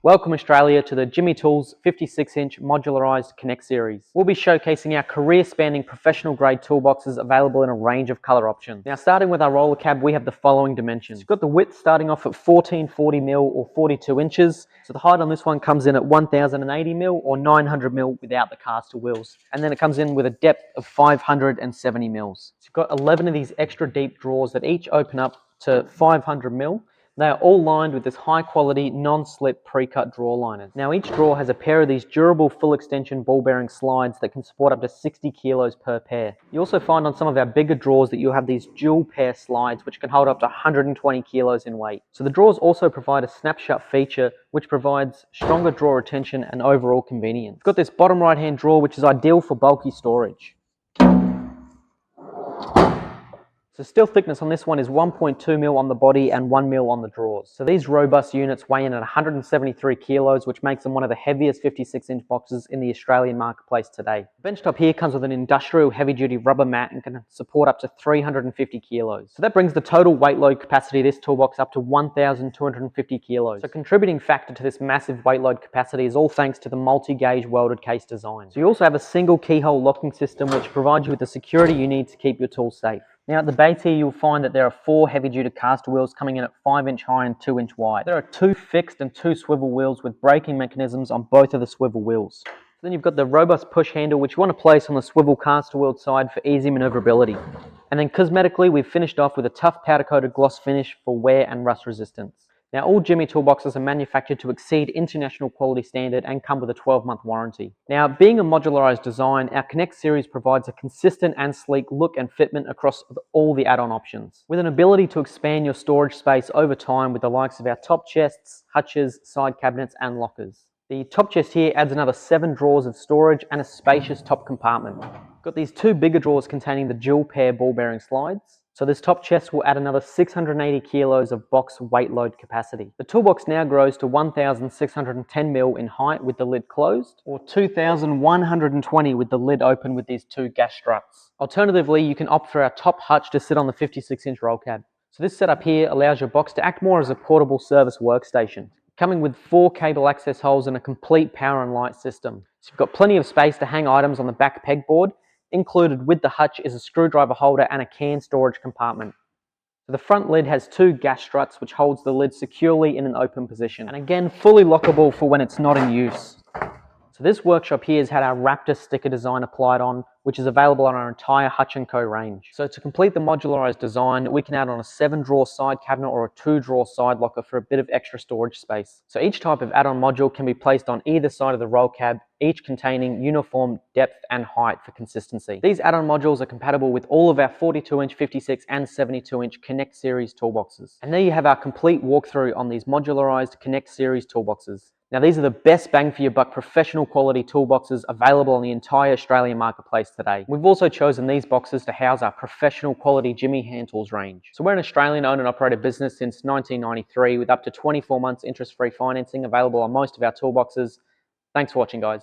Welcome Australia to the Jimy Tools 56-inch modularised Konekt Series. We'll be showcasing our career-spanning professional grade toolboxes available in a range of colour options. Now starting with our roller cab, we have the following dimensions. You've got the width starting off at 1440mm or 42 inches. So the height on this one comes in at 1080mm or 900mm without the caster wheels. And then it comes in with a depth of 570mm. So you've got 11 of these extra deep drawers that each open up to 500mm. They are all lined with this high quality non-slip pre-cut drawer liners. Now each drawer has a pair of these durable full extension ball bearing slides that can support up to 60 kilos per pair. You also find on some of our bigger drawers that you'll have these dual pair slides which can hold up to 120 kilos in weight. So the drawers also provide a snapshot feature which provides stronger drawer retention and overall convenience. You've got this bottom right hand drawer which is ideal for bulky storage. So steel thickness on this one is 1.2mm on the body and 1mm on the drawers. So these robust units weigh in at 173 kilos, which makes them one of the heaviest 56-inch boxes in the Australian marketplace today. The benchtop here comes with an industrial heavy-duty rubber mat and can support up to 350 kilos. So that brings the total weight load capacity of this toolbox up to 1,250 kilos. So contributing factor to this massive weight load capacity is all thanks to the multi-gauge welded case design. So you also have a single keyhole locking system which provides you with the security you need to keep your tools safe. Now at the base here you'll find that there are 4 heavy-duty caster wheels coming in at 5-inch high and 2-inch wide. There are 2 fixed and 2 swivel wheels with braking mechanisms on both of the swivel wheels. Then you've got the robust push handle which you want to place on the swivel caster wheel side for easy manoeuvrability. And then cosmetically we've finished off with a tough powder coated gloss finish for wear and rust resistance. Now all Jimy toolboxes are manufactured to exceed international quality standard and come with a 12-month warranty. Now being a modularized design, our Konekt Series provides a consistent and sleek look and fitment across all the add-on options, with an ability to expand your storage space over time with the likes of our top chests, hutches, side cabinets and lockers. The top chest here adds another 7 drawers of storage and a spacious top compartment. Got these 2 bigger drawers containing the dual pair ball bearing slides. So this top chest will add another 680 kilos of box weight load capacity. The toolbox now grows to 1,610mm in height with the lid closed, or 2,120 with the lid open with these 2 gas struts. Alternatively, you can opt for our top hutch to sit on the 56-inch roll cab. So this setup here allows your box to act more as a portable service workstation, coming with 4 cable access holes and a complete power and light system. So you've got plenty of space to hang items on the back pegboard. Included with the hutch is a screwdriver holder and a can storage compartment. So the front lid has 2 gas struts which holds the lid securely in an open position, and again fully lockable for when it's not in use. So this workshop here has had our Raptor sticker design applied on, which is available on our entire Hutch & Co range. So to complete the modularized design, we can add on a 7-drawer side cabinet or a 2-drawer side locker for a bit of extra storage space. So each type of add-on module can be placed on either side of the roll cab, each containing uniform depth and height for consistency. These add-on modules are compatible with all of our 42-inch, 56 and 72-inch Konekt Series toolboxes. And there you have our complete walkthrough on these modularized Konekt Series toolboxes. Now these are the best bang for your buck professional quality toolboxes available on the entire Australian marketplace today. We've also chosen these boxes to house our professional quality Jimy hand tools range. So we're an Australian owned and operated business since 1993 with up to 24 months interest-free financing available on most of our toolboxes. Thanks for watching guys.